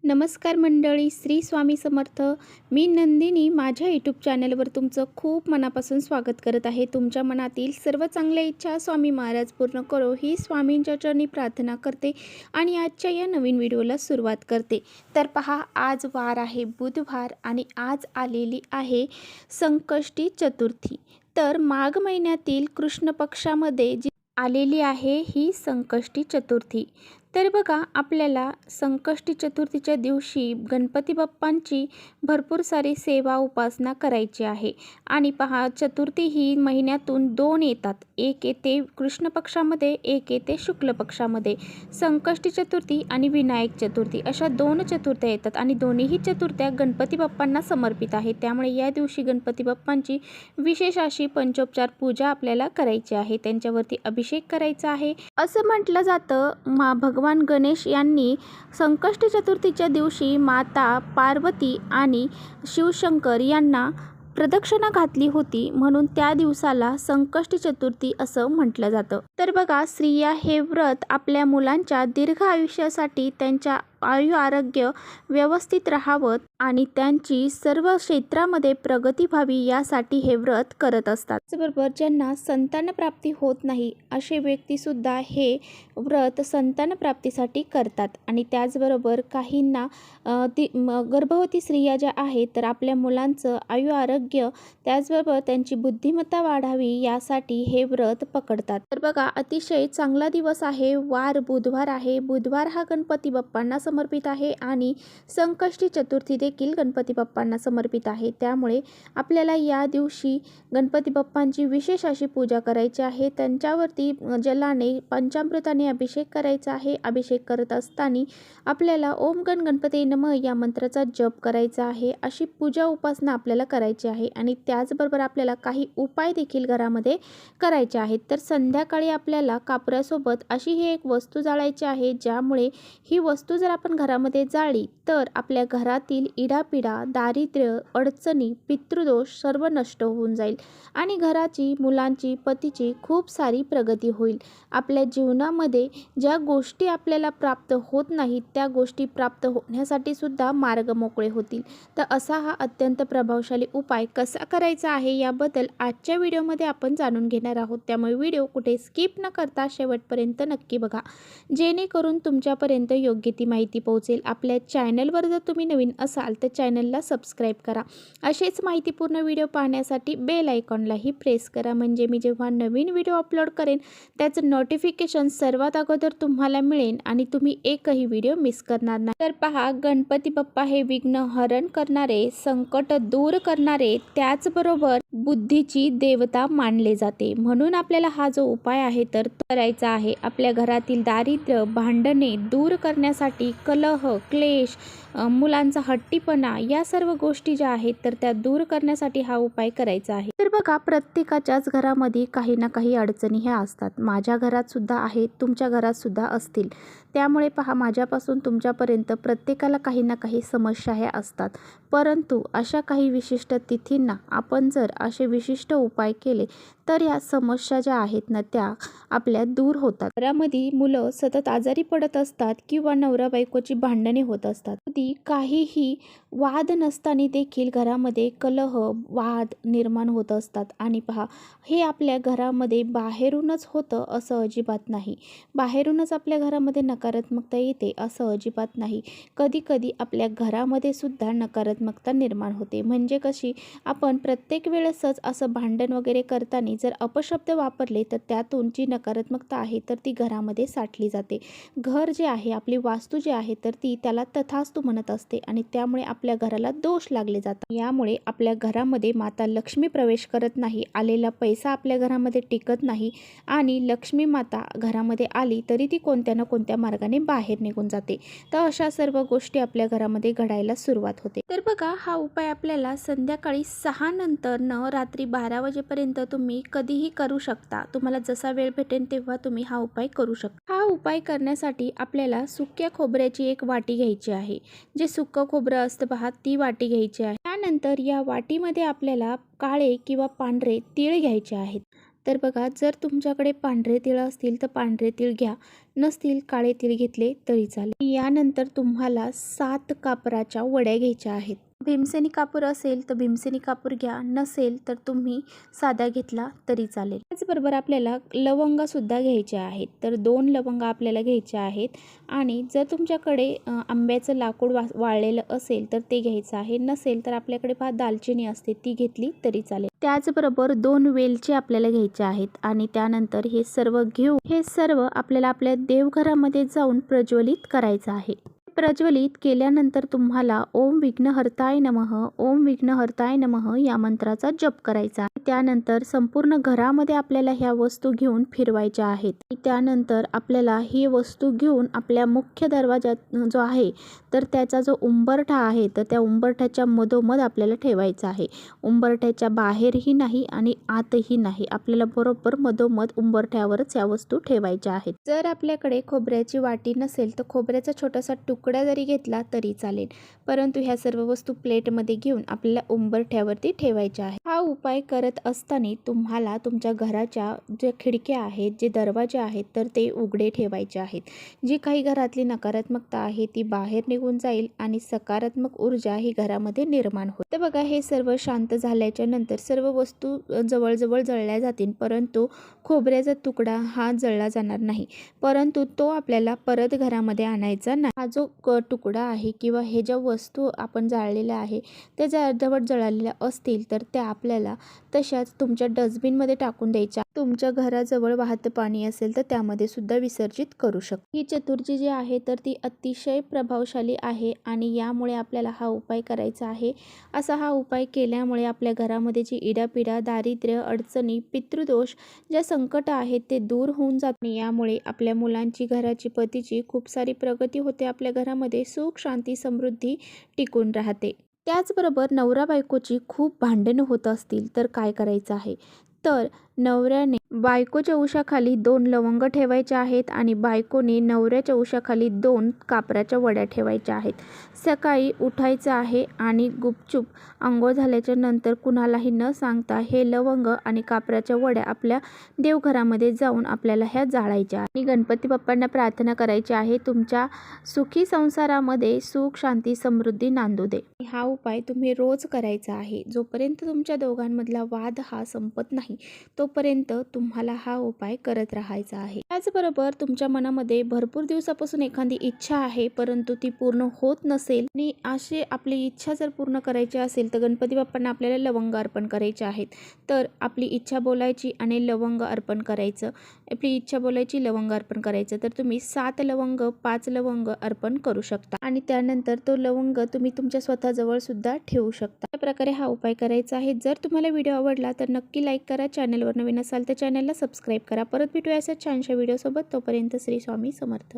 नमस्कार मंडळी, श्री स्वामी समर्थ. मी नंदिनी माझ्या यूट्यूब चॅनलवर तुमचं खूप मनापासून स्वागत करत आहे. तुमच्या मनातील सर्व चांगल्या इच्छा स्वामी महाराज पूर्ण करो ही स्वामींच्या चरणी प्रार्थना करते आणि आजच्या या नवीन व्हिडिओला सुरुवात करते. तर पहा, आज वार आहे बुधवार आणि आज आलेली आहे संकष्टी चतुर्थी. तर माघ महिन्यातील कृष्ण पक्षामध्ये जी आलेली आहे ही संकष्टी चतुर्थी. तर बघा, आपल्याला संकष्टी चतुर्थीच्या दिवशी गणपती बाप्पांची भरपूर सारी सेवा उपासना करायची आहे. आणि पहा, चतुर्थी ही महिन्यातून दोन येतात, एक येते कृष्ण पक्षामध्ये, एक येते शुक्ल पक्षामध्ये. संकष्टी चतुर्थी आणि विनायक चतुर्थी अशा दोन चतुर्थ्या येतात आणि दोन्हीही चतुर्थ्या गणपती बाप्पांना समर्पित आहेत. त्यामुळे या दिवशी गणपती बाप्पांची विशेष अशी पंचोपचार पूजा आपल्याला करायची आहे, त्यांच्यावरती अभिषेक करायचा आहे. असं म्हटलं जातं, भगवान गणेश यांनी संकष्टी चतुर्थीच्या दिवशी माता पार्वती आणि शिवशंकर यांना प्रदक्षिणा घातली होती, म्हणून त्या दिवसाला संकष्टी चतुर्थी असं म्हटलं जातं. तर बघा, स्त्रिया हे व्रत आपल्या मुलांच्या दीर्घ आयुष्यासाठी, त्यांच्या आरोग्य व्यवस्थित राहावं आणि त्यांची सर्व क्षेत्रामध्ये प्रगती व्हावी यासाठी हे व्रत करत असतात. त्याचबरोबर ज्यांना संतानप्राप्ती होत नाही असे व्यक्तीसुद्धा हे व्रत संतानप्राप्तीसाठी करतात. आणि त्याचबरोबर काहींना गर्भवती स्त्रिया ज्या आहेत तर आपल्या मुलांचं आरोग्य, त्याचबरोबर त्यांची बुद्धिमत्ता वाढावी यासाठी हे व्रत पकडतात. तर बघा, अतिशय चांगला दिवस आहे, वार बुधवार आहे. बुधवार हा गणपती बाप्पांना समर्पित आहे आणि संकष्टी चतुर्थी देखील गणपती बाप्पांना समर्पित आहे. त्यामुळे आपल्याला या दिवशी गणपती बाप्पांची विशेष अशी पूजा करायची आहे. त्यांच्यावरती जलाने पंचामृताने अभिषेक करायचा आहे. अभिषेक करत असताना आपल्याला ओम गण गणपती नमः या मंत्राचा जप करायचा आहे. अशी पूजा उपासना आपल्याला करायची आहे. आणि त्याचबरोबर आपल्याला काही उपाय देखील घरामध्ये करायचे आहेत. तर संध्याकाळी आपल्याला कापरासोबत अशी ही एक वस्तू जाळायची आहे, ज्यामुळे ही वस्तू जर आपण घरामध्ये जाळली तर आपल्या घरातील इडापिडा, दारिद्र्य, अडचणी, पितृदोष सर्व नष्ट होऊन जाईल आणि घराची, मुलांची, पतीची खूप सारी प्रगती होईल. आपल्या जीवनामध्ये ज्या गोष्टी आपल्याला प्राप्त होत नाहीत त्या गोष्टी प्राप्त होण्यासाठी सुद्धा मार्ग मोकळे होतील. तर असा हा अत्यंत प्रभावशाली उपाय कसा करायचा आहे याबद्दल आजच्या व्हिडिओमध्ये आपण जाणून घेणार आहोत. त्यामुळे व्हिडिओ कुठे स्किप न करता शेवटपर्यंत नक्की बघा, जेणेकरून तुमच्यापर्यंत योग्य ती माहिती पोहोचेल. आपल्या चॅनलवर जर तुम्ही नवीन असाल तर चॅनलला सबस्क्राईब करा. असेच माहितीपूर्ण व्हिडिओ पाहण्यासाठी बेल आयकॉनलाही प्रेस करा, म्हणजे मी जेव्हा नवीन व्हिडिओ अपलोड करेन त्याचं नोटिफिकेशन सर्वात अगोदर तुम्हाला मिळेल आणि तुम्ही एकही व्हिडिओ मिस करणार नाही. तर पहा, गणपती बाप्पा हे विघ्न हरण करणारे, संकट दूर करणारे, त्याचबरोबर बुद्धीची देवता मानले जाते. म्हणून आपल्याला हा जो उपाय आहे तर करायचा आहे. आपल्या घरातील दारिद्र्य, भांडणे दूर करण्यासाठी, कलह, क्लेश, मुलांचा हट्टीपणा या सर्व गोष्टी ज्या आहेत तर त्या दूर करण्यासाठी हा उपाय करायचा आहे. तर बघा, प्रत्येकाच्याच घरामध्ये काही ना काही अडचणी ह्या असतात. माझ्या घरात सुद्धा आहेत, तुमच्या घरात सुद्धा असतील. त्यामुळे पहा, माझ्यापासून तुमच्यापर्यंत प्रत्येकाला काही ना काही समस्या ह्या असतात. परंतु अशा काही विशिष्ट तिथींना आपण जर असे विशिष्ट उपाय केले तर या समस्या ज्या आहेत ना त्या आपल्या दूर होतात. घरामध्ये मुलं सतत आजारी पडत असतात किंवा नवरा बायकोची भांडणे होत असतात. कधी काहीही वाद नसताना देखील घरामध्ये कलह, वाद निर्माण होत असतात. आणि पहा, हे आपल्या घरामध्ये बाहेरूनच होतं असं अजिबात नाही. बाहेरूनच आपल्या घरामध्ये नकारात्मकता येते असं अजिबात नाही. कधी कधी आपल्या घरामध्ये सुद्धा नकारात्मकता निर्माण होते. म्हणजे कशी, आपण प्रत्येक वेळेसच असं भांडण वगैरे करताना जर अपशब्द वापरले तर त्यातून जी नकारात्मकता आहे तर ती घरामध्ये साठली जाते. घर जे आहे, आपली वास्तू जी आहे तर ती त्याला तथास्तु म्हणत असते आणि त्यामुळे आपल्या घराला दोष लागले जातात. यामुळे आपल्या घरामध्ये माता लक्ष्मी प्रवेश करत नाही, आलेला पैसा आपल्या घरामध्ये टिकत नाही आणि लक्ष्मी माता घरामध्ये आली तरी ती कोणत्या ना कोणत्या मार्गाने बाहेर निघून जाते. तर अशा सर्व गोष्टी आपल्या घरामध्ये घडायला सुरुवात होते. तर बघा, हा उपाय आपल्याला संध्याकाळी 6 नंतर रात्री 12 वाजेपर्यंत तुम्ही कधीही करू शकता. तुम्हाला जसा वेळ भेटेल तेव्हा तुम्ही हा उपाय करू शकता. हा उपाय करण्यासाठी आपल्याला सुक्या खोबऱ्याची एक वाटी घ्यायची आहे. जे सुकं खोबरं असतं पहा, ती वाटी घ्यायची आहे. त्यानंतर या वाटीमध्ये आपल्याला काळे किंवा पांढरे तीळ घ्यायचे आहेत. तर बघा, जर तुमच्याकडे पांढरे तीळ असतील तर पांढरे तीळ घ्या, नसतील काळे तीळ घेतले तरी चालेल. यानंतर तुम्हाला 7 कापराच्या वड्या घ्यायच्या आहेत. भीमसेनी कापूर असेल तर भीमसेनी कापूर घ्या, नसेल तर तुम्ही साधा घेतला तरी चालेल. त्याचबरोबर आपल्याला लवंगासुद्धा घ्यायच्या आहेत. तर 2 लवंगा आपल्याला घ्यायच्या आहेत आणि जर तुमच्याकडे आंब्याचं लाकूड वाळलेलं असेल तर ते घ्यायचं आहे, नसेल तर आपल्याकडे पहा दालचिनी असते ती घेतली तरी चालेल. त्याचबरोबर 2 वेलची आपल्याला घ्यायच्या आहेत आणि त्यानंतर हे सर्व घेऊन हे सर्व आपल्याला आपल्या देवघरामध्ये जाऊन प्रज्वलित करायचं आहे. प्रज्वलित केल्यानंतर तुम्हाला ओम विघ्नहर्ताय नमः, ओम विघ्नहर्ताय नमः या मंत्राचा जप करायचा आहे. त्यानंतर संपूर्ण घरामध्ये आपल्याला ह्या वस्तू घेऊन फिरवायच्या आहेत. त्यानंतर आपल्याला ही वस्तू घेऊन आपल्या मुख्य दरवाजात जो आहे तर त्याचा जो उंबरठा आहे तर त्या उंबरठ्याच्या मधोमध आपल्याला ठेवायचा आहे. उंबरठ्याच्या बाहेरही नाही आणि आतही नाही, आपल्याला बरोबर मधोमध उंबरठ्यावरच या वस्तू ठेवायच्या आहेत. जर आपल्याकडे खोबऱ्याची वाटी नसेल तर खोबऱ्याचा छोटासा तुकडा जरी घेतला तरी चालेल, परंतु ह्या सर्व वस्तू प्लेटमध्ये घेऊन आपल्याला उंबरठ्यावरती ठेवायच्या आहे. हा उपाय करत असताना तुम्हाला तुमच्या घराच्या ज्या खिडक्या आहेत, जे दरवाजे आहेत तर ते उघडे ठेवायचे आहेत. जी काही घरातली नकारात्मकता आहे ती बाहेर निघून जाईल आणि सकारात्मक ऊर्जा ही घरामध्ये निर्माण होईल. तर बघा, हे सर्व शांत झाल्याच्या नंतर सर्व वस्तू जवळजवळ जळल्या जातील, परंतु खोबऱ्याचा तुकडा हा जळला जाणार नाही, परंतु तो आपल्याला परत घरामध्ये आणायचा नाही. हा जो तुकडा आहे किंवा हे ज्या वस्तू आपण जाळलेल्या आहे त्या जवळ जळालेल्या असतील तर त्या आपल्याला तशाच तुमच्या डस्टबिनमध्ये टाकून द्यायच्या. तुमच्या घराजवळ वाहतं पाणी असेल तर त्यामध्ये सुद्धा विसर्जित करू शकता. ही चतुर्थी जी आहे तर ती अतिशय प्रभावशाली आहे आणि यामुळे आपल्याला हा उपाय करायचा आहे. असा हा उपाय केल्यामुळे आपल्या घरामध्ये जी इडापिडा, दारिद्र्य, अडचणी, पितृदोष, ज्या संकट आहेत ते दूर होऊन जाते. यामुळे आपल्या मुलांची, घराची, पतीची खूप सारी प्रगती होते. आपल्या घरामध्ये सुख, शांती, समृद्धी टिकून राहते. त्याचबरोबर नवरा बायकोची खूप भांडणं होत असतील तर काय करायचं आहे, तर नवऱ्याने बायकोच्या उशाखाली 2 लवंग ठेवायच्या आहेत आणि बायकोने नवऱ्याच्या उशाखाली 2 कापराच्या वड्या ठेवायच्या आहेत. सकाळी उठायचं आहे आणि गुपचूप अंघोळ झाल्याच्या नंतर कुणालाही न सांगता हे लवंग आणि कापराच्या वड्या आपल्या देवघरामध्ये जाऊन आपल्याला ह्या जाळायच्या आणि गणपती बाप्पांना प्रार्थना करायची आहे, तुमच्या सुखी संसारामध्ये सुख, शांती, समृद्धी नांदू दे. हा उपाय तुम्ही रोज करायचा आहे. जोपर्यंत तुमच्या दोघांमधला वाद हा संपत नाही तोपर्यंत तुम्हाला हा उपाय करत राहायचा आहे. त्याचबरोबर तुमच्या मनामध्ये भरपूर दिवसापासून एखादी इच्छा आहे परंतु ती पूर्ण होत नसेल आणि अशी आपली इच्छा जर पूर्ण करायची असेल तर गणपती बाप्पांना आपल्याला लवंग अर्पण करायचे आहेत. तर आपली इच्छा बोलायची आणि लवंग अर्पण करायचं. आपली इच्छा बोलायची, लवंग अर्पण करायचं. तर तुम्ही 7 लवंग, 5 लवंग अर्पण करू शकता आणि त्यानंतर तो लवंग तुम्ही तुमच्या स्वतःजवळ सुद्धा ठेवू शकता. अशा प्रकारे हा उपाय करायचा आहे. जर तुम्हाला व्हिडिओ आवडला तर नक्की लाईक करा. चॅनलवर नवीन असाल तर चॅनलला सबस्क्राईब करा. परत भेटूया अशा छानशा व्हिडिओसोबत. तोपर्यंत श्री स्वामी समर्थ.